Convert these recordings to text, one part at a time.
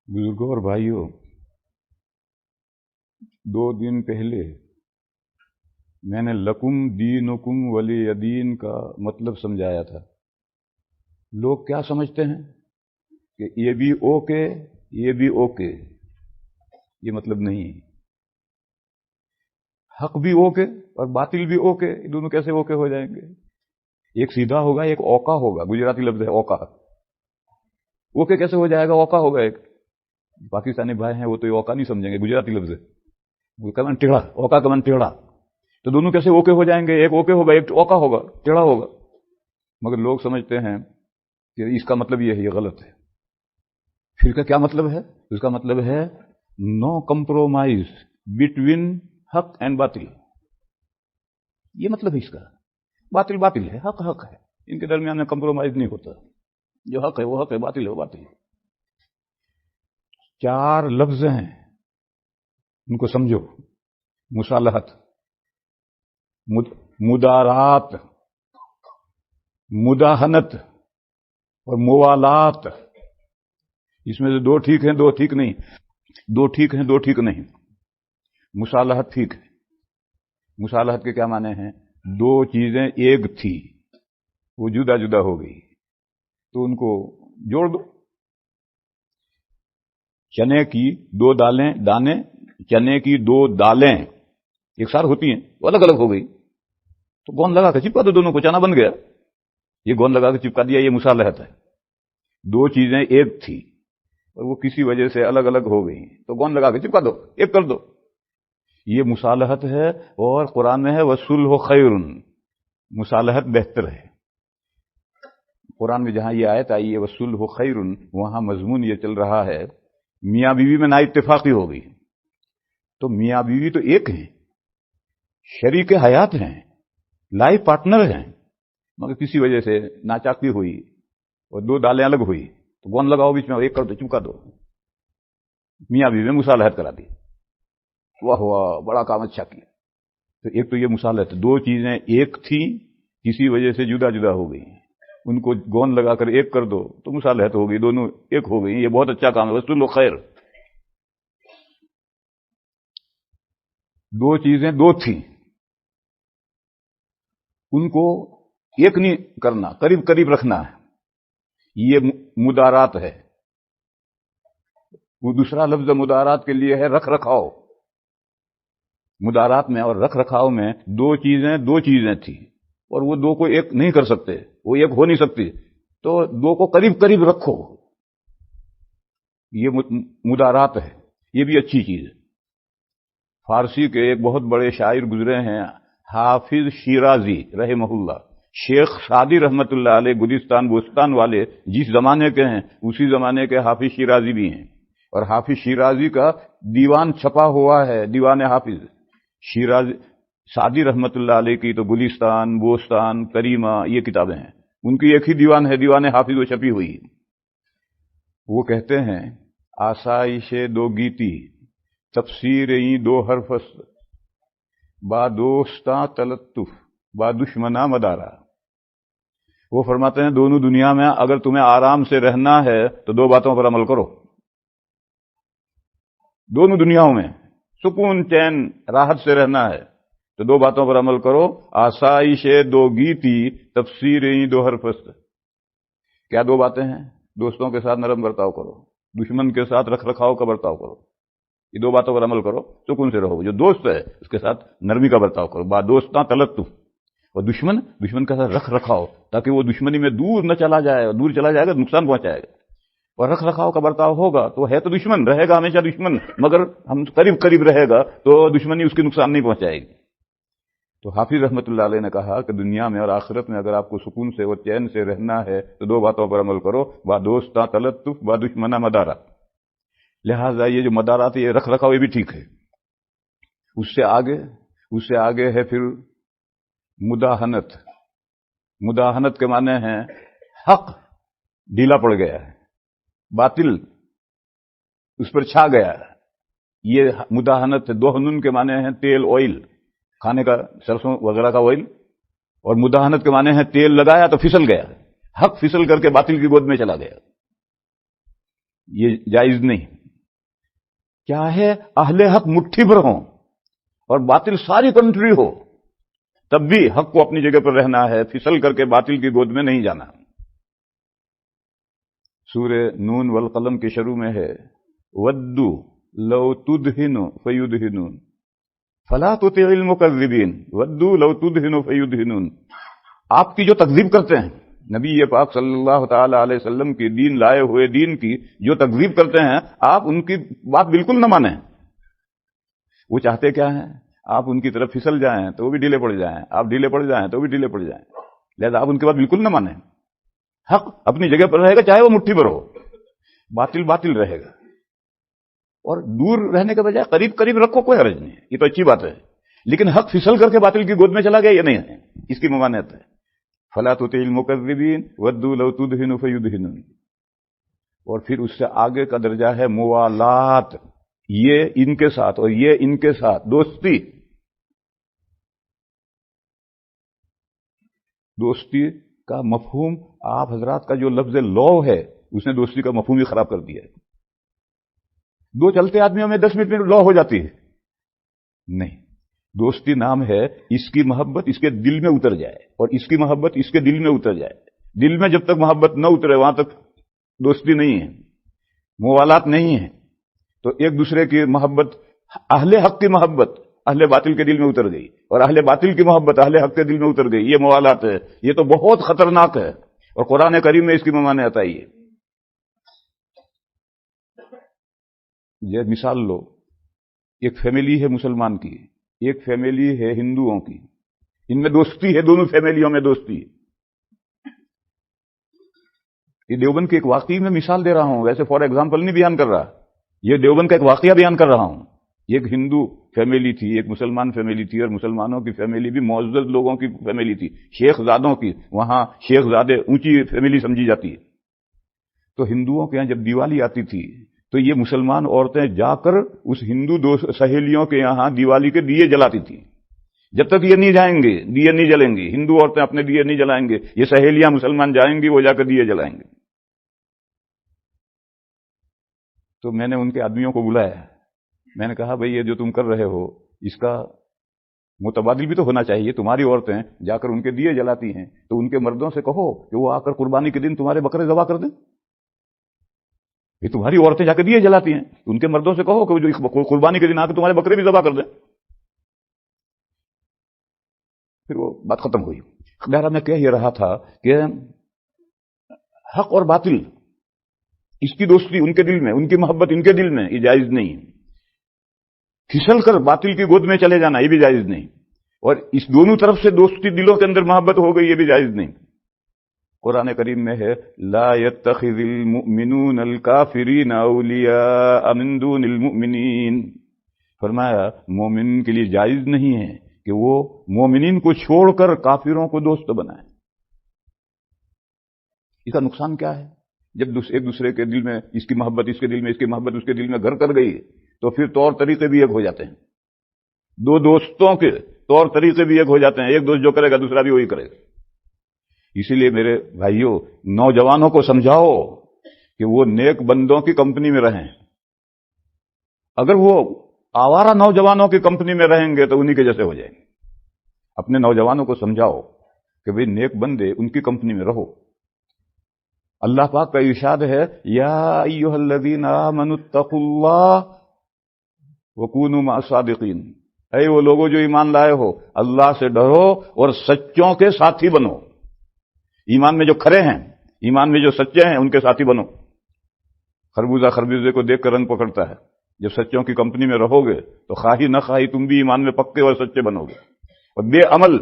बुजुर्गों और भाइयों, 2 दिन पहले मैंने लकुम दीनुकुम वलिय दीन का मतलब समझाया था। लोग क्या समझते हैं कि ये भी ओके, ये भी ओके। ये मतलब नहीं। हक भी ओके और बातिल भी ओके। ये दोनों कैसे ओके हो जाएंगे? एक सीधा होगा, एक औका होगा। गुजराती लफ्ज है औका। ओके कैसे हो जाएगा? औका होगा एक। पाकिस्तानी भाई हैं, वो तो ये औका नहीं समझेंगे, गुजराती लफ्ज है। वो कमन टेढ़ा, औका कमन टेढ़ा। तो दोनों कैसे ओके हो जाएंगे? एक ओके होगा, एक औका होगा, टेढ़ा होगा। मगर लोग समझते हैं कि इसका मतलब ये है, ये गलत है। फिर का क्या मतलब है? इसका मतलब है नो कंप्रोमाइज बिटवीन हक एंड बातिल। ये मतलब है इसका। बातिल बातिल है, हक हक है। इनके दरमियान में कंप्रोमाइज नहीं होता। जो हक है वो हक है, बातिल है वो बातिल है। 4 लफ्ज हैं, उनको समझो। मुसालहत, मुदारात, मुदाहनत और मुवालात। इसमें से 2 ठीक हैं, 2 ठीक नहीं। 2 ठीक हैं, 2 ठीक नहीं। मुसालहत ठीक है। मुसालहत के क्या माने हैं? 2 चीजें एक थी, वो जुदा जुदा हो गई, तो उनको जोड़ दो। चने की 2 दाने, चने की 2 दालें एक साथ होती हैं, वो अलग अलग हो गई, तो गोंद लगा के चिपका दो दोनों को, चना बन गया। ये गोंद लगा के चिपका दिया, ये मुसालहत है। 2 चीजें एक थी और वो किसी वजह से अलग अलग हो गई, तो गोंद लगा के चिपका दो, एक कर दो। ये मुसालहत है। और कुरान में है वसुल्हु खैरुन, मुसालहत बेहतर है। कुरान में जहां ये आयत आई है वसुल्हु खैरुन, वहां मजमून ये चल रहा है मियां बीवी में ना इत्तेफाकी हो गई। तो मियां बीवी तो एक हैं, शरीक हयात हैं, लाइफ पार्टनर हैं, मगर किसी वजह से नाचाकी हुई और 2 दालें अलग हुई, तो गोंद लगाओ बीच में, एक कर दो, चिपका दो। मियां बीवी में मुसालहत करा दी। वाह वाह, बड़ा काम अच्छा किया। तो एक तो ये मुसालहत, 2 चीजें एक थी, किसी वजह से जुदा जुदा हो गई, उनको गोंद लगाकर एक कर दो तो मुसालहत हो गई, दोनों एक हो गई। ये बहुत अच्छा काम है, वसुल्हु खैर। 2 चीजें 2 थी, उनको एक नहीं करना, करीब करीब रखना है, ये मुदारात है। वो दूसरा लफ्ज मुदारात के लिए है रख रखाव। मुदारात में और रख रखाव में 2 चीजें थी, और वो 2 को एक नहीं कर सकते, वो एक हो नहीं सकती, तो 2 को करीब करीब रखो, ये मुदारात है। ये भी अच्छी चीज है। फारसी के एक बहुत बड़े शायर गुजरे हैं, हाफिज शिराजी रहमहुल्लाह। शेख सादी रहमतुल्लाह अलैह गुलिस्तान बोस्तान वाले जिस जमाने के हैं, उसी जमाने के हाफिज शिराजी भी हैं। और हाफिज शिराजी का दीवान छपा हुआ है, दीवान हाफिज शिराजी। सादी रहमतुल्लाह अलैह की तो गुलिस्तान, बोस्तान, करीमा ये किताबें हैं, उनकी एक ही दीवान है, दीवान हाफिज, वो छपी हुई। वो कहते हैं आसाइशे 2 गीती, तफसीर 2 हरफस, बादोस्ता तलत्तुफ, बादुश्मना मदारा। वो फरमाते हैं दोनों दुनिया में अगर तुम्हें आराम से रहना है तो 2 बातों पर अमल करो। दोनों दुनियाओं में सुकून चैन राहत से रहना है तो 2 बातों पर अमल करो। आसाइशे 2 गीती, तफसीर 2 हरफस। क्या 2 बातें हैं? दोस्तों के साथ नरम बर्ताव करो, दुश्मन के साथ रख रखाव का बर्ताव करो। ये 2 बातों पर अमल करो, सुकून से रहो। जो दोस्त है उसके साथ नरमी का बर्ताव करो, बादोस्ता तलत्तुफ। और दुश्मन के साथ रख रखाव, ताकि वो दुश्मनी में दूर न चला जाए, और दूर चला जाएगा तो नुकसान पहुंचाएगा। और रख रखाव का बर्ताव होगा तो है तो दुश्मन, रहेगा हमेशा दुश्मन, मगर हम करीब करीब रहेगा तो दुश्मनी उसकी नुकसान नहीं पहुंचाएगी। तो हाफिज रहमतुल्लाह अलैह ने कहा कि दुनिया में और आखिरत में अगर आपको सुकून से और चैन से रहना है तो 2 बातों पर अमल करो, बादोस्ता तलत्तुफ, बादुश्मना मदारा। लिहाजा ये जो मदारात, ये रख रखाव, ये भी ठीक है। उससे आगे है फिर मुदाहनत। मुदाहनत के माने हैं हक ढीला पड़ गया है, बातिल उस पर छा गया है, ये मुदाहनत है। दोहनुन के माने हैं तेल, ऑयल, खाने का सरसों वगैरह का ऑयल। और मुदाहनत के माने हैं तेल लगाया तो फिसल गया, हक फिसल करके बातिल की गोद में चला गया, ये जायज नहीं। چاہے اہل حق مٹھی بھر ہوں اور باطل ساری کنٹری ہو، تب بھی حق کو اپنی جگہ پر رہنا ہے، پھسل کر کے باطل کی گود میں نہیں جانا۔ سورہ نون والقلم کے شروع میں ہے وَدُّوا لَوْ تُدْهِنُ فَيُدْهِنُونَ فَلَا تُطِعِ الْمُكَذِّبِينَ وَدُّوا لَوْ تُدْهِنُ فَيُدْهِنُونَ۔ آپ کی جو تکذیب کرتے ہیں، نبی پاک صلی اللہ تعالی علیہ وسلم کی دین لائے ہوئے دین کی جو تکذیب کرتے ہیں، آپ ان کی بات بالکل نہ مانیں۔ وہ چاہتے کیا ہیں؟ آپ ان کی طرف پھسل جائیں تو وہ بھی ڈھیلے پڑ جائیں، آپ ڈھیلے پڑ جائیں تو وہ بھی ڈھیلے پڑ جائیں، لہذا آپ ان کی بات بالکل نہ مانیں۔ حق اپنی جگہ پر رہے گا، چاہے وہ مٹھی بھر ہو، باطل باطل رہے گا، اور دور رہنے کے بجائے قریب قریب رکھو، کوئی حرج نہیں ہے، یہ تو اچھی بات ہے، لیکن حق پھسل کر کے باطل کی گود میں چلا گیا یہ نہیں ہے، اس کی ممانعت ہے۔ فَلَا تُطِعِ الْمُكَذِّبِينَ وَدُّوا لَوْ تُدْهِنُ فَيُدْهِنُونَ۔ اور پھر اس سے آگے کا درجہ ہے موالات، یہ ان کے ساتھ اور یہ ان کے ساتھ دوستی۔ دوستی کا مفہوم آپ حضرات کا جو لفظ لو ہے، اس نے دوستی کا مفہوم ہی خراب کر دیا ہے۔ دو چلتے آدمیوں میں 10 منٹ میں لو ہو جاتی ہے، نہیں، دوستی نام ہے اس کی محبت اس کے دل میں اتر جائے اور اس کی محبت اس کے دل میں اتر جائے۔ دل میں جب تک محبت نہ اترے وہاں تک دوستی نہیں ہے، موالات نہیں ہے۔ تو ایک دوسرے کی محبت، اہل حق کی محبت اہل باطل کے دل میں اتر گئی اور اہل باطل کی محبت اہل حق کے دل میں اتر گئی، یہ موالات ہے، یہ تو بہت خطرناک ہے، اور قرآن کریم میں اس کی ممانعت آئی ہے۔ یہ مثال لو، ایک فیملی ہے مسلمان کی، ایک فیملی ہے ہندوؤں کی، ان میں دوستی ہے، دونوں فیملیوں میں دوستی ہے۔ یہ دیوبند کے ایک واقعی میں مثال دے رہا ہوں، ویسے فار ایگزامپل نہیں بیان کر رہا، یہ دیوبند کا ایک واقعہ بیان کر رہا ہوں۔ ایک ہندو فیملی تھی، ایک مسلمان فیملی تھی، اور مسلمانوں کی فیملی بھی معزز لوگوں کی فیملی تھی، شیخ زادوں کی، وہاں شیخ زادے اونچی فیملی سمجھی جاتی ہے۔ تو ہندوؤں کے یہاں جب دیوالی آتی تھی تو یہ مسلمان عورتیں جا کر اس ہندو سہیلیوں کے یہاں دیوالی کے دیے جلاتی تھی۔ جب تک یہ نہیں جائیں گے دیے نہیں جلیں گے، ہندو عورتیں اپنے دیے نہیں جلائیں گے، یہ سہیلیاں مسلمان جائیں گی، وہ جا کر دیے جلائیں گے۔ تو میں نے ان کے آدمیوں کو بلایا، میں نے کہا بھئی یہ جو تم کر رہے ہو اس کا متبادل بھی تو ہونا چاہیے، تمہاری عورتیں جا کر ان کے دیے جلاتی ہیں تو ان کے مردوں سے کہو کہ وہ آ کر قربانی کے دن تمہارے بکرے ذبح کر دیں۔ یہ تمہاری عورتیں جا کے دیے جلاتی ہیں، ان کے مردوں سے کہو کہ جو قربانی کے دن آ کے تمہارے بکرے بھی ذبح کر دیں۔ پھر وہ بات ختم ہوئی۔ بہرحال میں کہہ یہ رہا تھا کہ حق اور باطل، اس کی دوستی ان کے دل میں، ان کی محبت ان کے دل میں، یہ جائز نہیں۔ پھسل کر باطل کی گود میں چلے جانا یہ بھی جائز نہیں، اور اس دونوں طرف سے دوستی، دلوں کے اندر محبت ہو گئی، یہ بھی جائز نہیں۔ قرآن کریم میں ہے لا يتخذ المؤمنون الکافرین اولیاء من دون المؤمنین، فرمایا مومن کے لیے جائز نہیں ہے کہ وہ مومنین کو چھوڑ کر کافروں کو دوست بنائیں۔ اس کا نقصان کیا ہے؟ جب ایک دوسرے کے دل میں اس کی محبت اس کے دل میں، اس کی محبت اس کے دل میں گھر کر گئی تو پھر طور طریقے بھی ایک ہو جاتے ہیں، دو دوستوں کے طور طریقے بھی ایک ہو جاتے ہیں، ایک دوست جو کرے گا دوسرا بھی وہی کرے گا۔ اسی لیے میرے بھائیوں، نوجوانوں کو سمجھاؤ کہ وہ نیک بندوں کی کمپنی میں رہیں۔ اگر وہ آوارہ نوجوانوں کی کمپنی میں رہیں گے تو انہی کے جیسے ہو جائیں گے۔ اپنے نوجوانوں کو سمجھاؤ کہ بھئی نیک بندے ان کی کمپنی میں رہو۔ اللہ پاک کا ارشاد ہے یا ایھا الذین آمنوا اتقوا اللہ وکونوا مع الصادقین، اے وہ لوگوں جو ایمان لائے ہو، اللہ سے ڈرو اور سچوں کے ساتھی بنو۔ ایمان میں جو کھرے ہیں، ایمان میں جو سچے ہیں، ان کے ساتھی بنو۔ خربوزہ خربوزے کو دیکھ کر رنگ پکڑتا ہے، جب سچوں کی کمپنی میں رہو گے تو خواہی نہ خواہی تم بھی ایمان میں پکے اور سچے بنو گے۔ اور بے عمل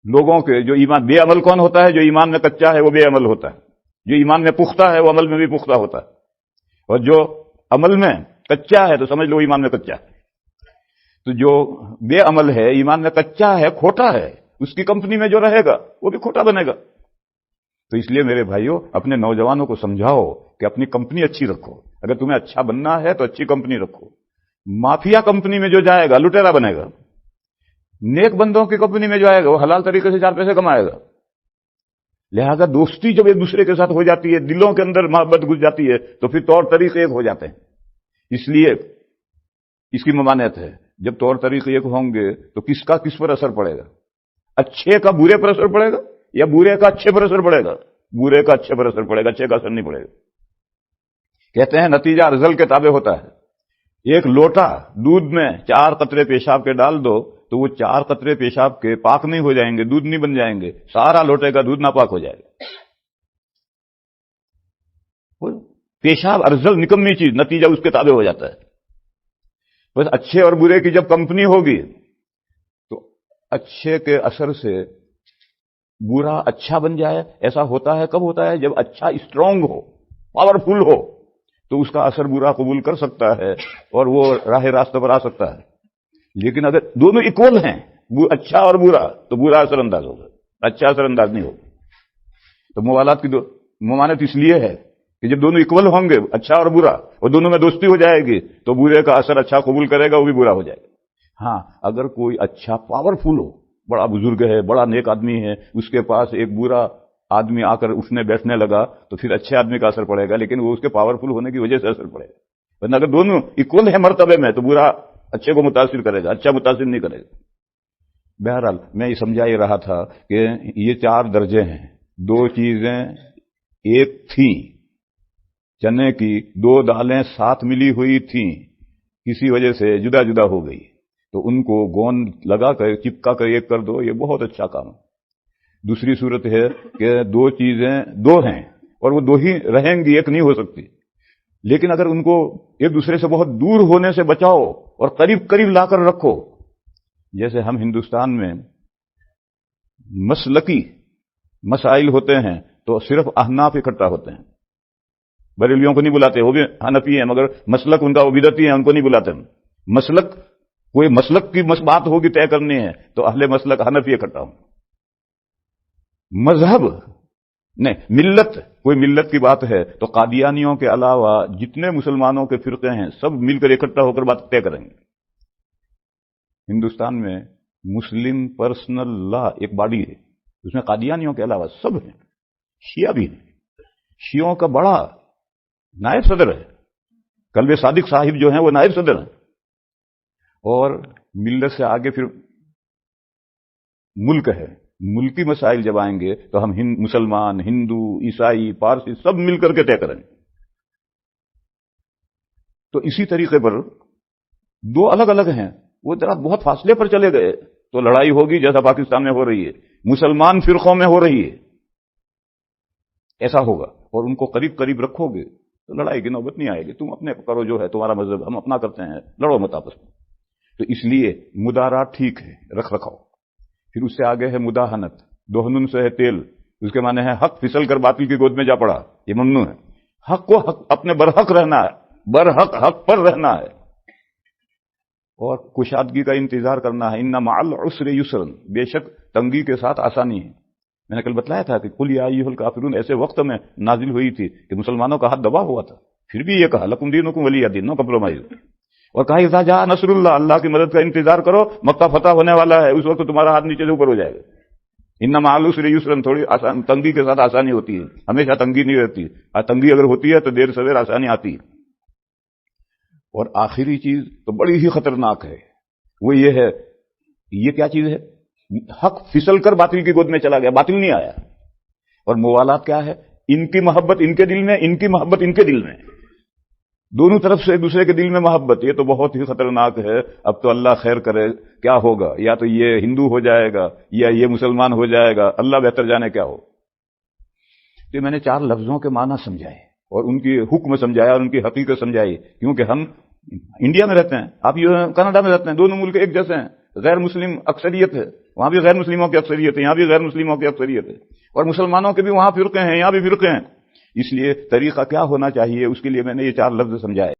لوگوں کے جو ایمان، بے عمل کون ہوتا ہے؟ جو ایمان میں کچا ہے وہ بے عمل ہوتا ہے، جو ایمان میں پختہ ہے وہ عمل میں بھی پختہ ہوتا ہے، اور جو عمل میں کچا ہے تو سمجھ لو ایمان میں کچا ہے۔ تو جو بے عمل ہے، ایمان میں کچا ہے، کھوٹا ہے، اس کی کمپنی میں جو رہے گا وہ بھی کھوٹا بنے گا۔ تو اس لیے میرے بھائیوں، اپنے نوجوانوں کو سمجھاؤ کہ اپنی کمپنی اچھی رکھو۔ اگر تمہیں اچھا بننا ہے تو اچھی کمپنی رکھو۔ مافیا کمپنی میں جو جائے گا لٹیرا بنے گا، نیک بندوں کی کمپنی میں جو آئے گا وہ حلال طریقے سے 4 پیسے کمائے گا۔ لہذا دوستی جب ایک دوسرے کے ساتھ ہو جاتی ہے، دلوں کے اندر محبت گھس جاتی ہے، تو پھر طور طریقے ایک ہو جاتے ہیں۔ اس لیے इसकी ममानियत है। जब तौर तरीके एक होंगे तो किसका किस पर असर पड़ेगा? अच्छे का बुरे पर असर पड़ेगा या बुरे का अच्छे पर असर पड़ेगा? बुरे का अच्छे पर असर पड़ेगा, अच्छे का असर नहीं पड़ेगा। कहते हैं नतीजा अर्जल के ताबे होता है। एक लोटा दूध में 4 कतरे पेशाब के डाल दो तो वो 4 कतरे पेशाब के पाक नहीं हो जाएंगे, दूध नहीं बन जाएंगे, सारा लोटे का दूध नापाक हो जाएगा। पेशाब अर्जल निकम्मी चीज, नतीजा उसके ताबे हो जाता है। बस अच्छे और बुरे की जब कंपनी होगी तो अच्छे के असर से बुरा अच्छा बन जाए। ऐसा होता है, कब होता है? जब अच्छा स्ट्रांग हो, पावरफुल हो, तो उसका असर बुरा कबूल कर सकता है और वो राह रास्ते पर आ सकता है। लेकिन अगर दोनों इक्वल हैं, अच्छा और बुरा, तो बुरा असरअंदाज होगा, अच्छा असरअंदाज नहीं होगा। तो मुवालात की ममानियत इसलिए है कि जब दोनों इक्वल होंगे, अच्छा और बुरा, और दोनों में दोस्ती हो जाएगी, तो बुरे का असर अच्छा कबूल करेगा, वो भी बुरा हो जाएगा। हाँ, अगर कोई अच्छा पावरफुल हो, बड़ा बुजुर्ग है, बड़ा नेक आदमी है, उसके पास एक बुरा आदमी आकर उठने बैठने लगा, तो फिर अच्छे आदमी का असर पड़ेगा, लेकिन वो उसके पावरफुल होने की वजह से असर पड़ेगा। वरना अगर दोनों इक्वल है मर्तबे में, तो बुरा अच्छे को मुतासिर करेगा, अच्छा मुतासिर नहीं करेगा। बहरहाल मैं ये समझा ही रहा था कि ये 4 दर्जे हैं। 2 चीजें एक थी, चने की 2 दालें साथ मिली हुई थीं, किसी वजह से जुदा जुदा हो गई, तो उनको गोंद लगा कर चिपका कर एक कर दो, ये बहुत अच्छा काम है। दूसरी सूरत है कि 2 चीजें 2 हैं और वो 2 ही रहेंगी, एक नहीं हो सकती। लेकिन अगर उनको एक दूसरे से बहुत दूर होने से बचाओ और करीब करीब लाकर रखो, जैसे हम हिंदुस्तान में मसलकी मसाइल होते हैं तो सिर्फ अहनाफ इकट्ठा होते हैं, बरेलियों को नहीं बुलाते, वो भी हनफी हैं, मगर मसलक उनका वो बिदती है, उनको नहीं बुलाते। मसलक, कोई मसलक की बात होगी तय करनी है तो अहले मसलक हनफी इकट्ठा हो। मजहब नहीं, मिल्लत, कोई मिल्लत की बात है तो कादियानियों के अलावा जितने मुसलमानों के फिरके हैं सब मिलकर इकट्ठा होकर बात तय करेंगे। हिंदुस्तान में मुस्लिम पर्सनल लॉ एक बॉडी है, उसमें कादियानियों के अलावा सब हैं, शिया भी हैं। शियों का बड़ा नायब सदर है, कल्बे सादिक साहिब जो हैं वो नायब सदर हैं। और मिल्लत से आगे फिर मुल्क है, मुल्की मसाइल जब आएंगे तो हम मुसलमान, हिंदू, ईसाई, पारसी सब मिलकर के तय करेंगे। तो इसी तरीके पर 2 अलग अलग हैं, वो जरा बहुत फासले पर चले गए तो लड़ाई होगी, जैसा पाकिस्तान में हो रही है, मुसलमान फिरकों में हो रही है, ऐसा होगा। और उनको करीब करीब रखोगे तो लड़ाई की नौबत नहीं आएगी। तुम अपने करो जो है, तुम्हारा मजहब, हम अपना करते हैं, लड़ो मत आपस में। तो इसलिए मुदारात ठीक है, रख रखाओ। फिर उससे आगे है मुदाहनत, दोहनुन से है तेल, उसके माने है हक फिसल कर बातिल की गोद में जा पड़ा, ये ममनू है। हक को हक, अपने बरहक रहना है, बरहक हक पर रहना है और कुशादगी का इंतजार करना है। इन्ना मअल उसरि युस्रन, बेशक तंगी के साथ आसानी है। मैंने कल बतलाया था कि कुल या अय्युहल काफिरून ऐसे वक्त में नाजिल हुई थी कि मुसलमानों का हाथ दबा हुआ था, फिर भी ये कहा लकुम दीनुकुम वलिया दीन, नो कम्प्रोमाइज। और कहा इज़ा जा नसरुल्लाह, अल्लाह की मदद का इंतजार करो, मक्का फतह होने वाला है, उस वक्त तो तुम्हारा हाथ नीचे से ऊपर हो जाएगा। इन्ना मअल उसरि युस्रन, थोड़ी आसान, तंगी के साथ आसानी होती है, हमेशा तंगी नहीं रहती। तंगी अगर होती है तो देर सवेर आसानी आती है। और आखिरी चीज तो बड़ी ही खतरनाक है, वो ये है, ये क्या चीज है? हक फिसल कर बातिल की गोद में चला गया, बातिल नहीं आया। और मुवालात क्या है? इनकी मोहब्बत इनके दिल में, इनकी मोहब्बत इनके दिल में, दोनों तरफ से एक दूसरे के दिल में मोहब्बत। ये तो बहुत ही खतरनाक है। अब तो अल्लाह खैर करे, क्या होगा, या तो ये हिंदू हो जाएगा या ये मुसलमान हो जाएगा, अल्लाह बेहतर जाने क्या हो। तो मैंने 4 लफ्जों के माना समझाए और उनकी हुक्म समझाया और उनकी हकीकत समझाई। क्योंकि हम इंडिया में रहते हैं, आप ये कनाडा में रहते हैं, दोनों मुल्क एक जैसे हैं, गैर मुस्लिम अक्सरियत है, वहां भी गैर मुस्लिमों की अक्सरियत है, यहां भी गैर मुस्लिमों की अक्सरियत है, और मुसलमानों के भी वहां फिरके हैं, यहां भी फिरके हैं। इसलिए तरीका क्या होना चाहिए, उसके लिए मैंने ये 4 लफ्ज समझाए।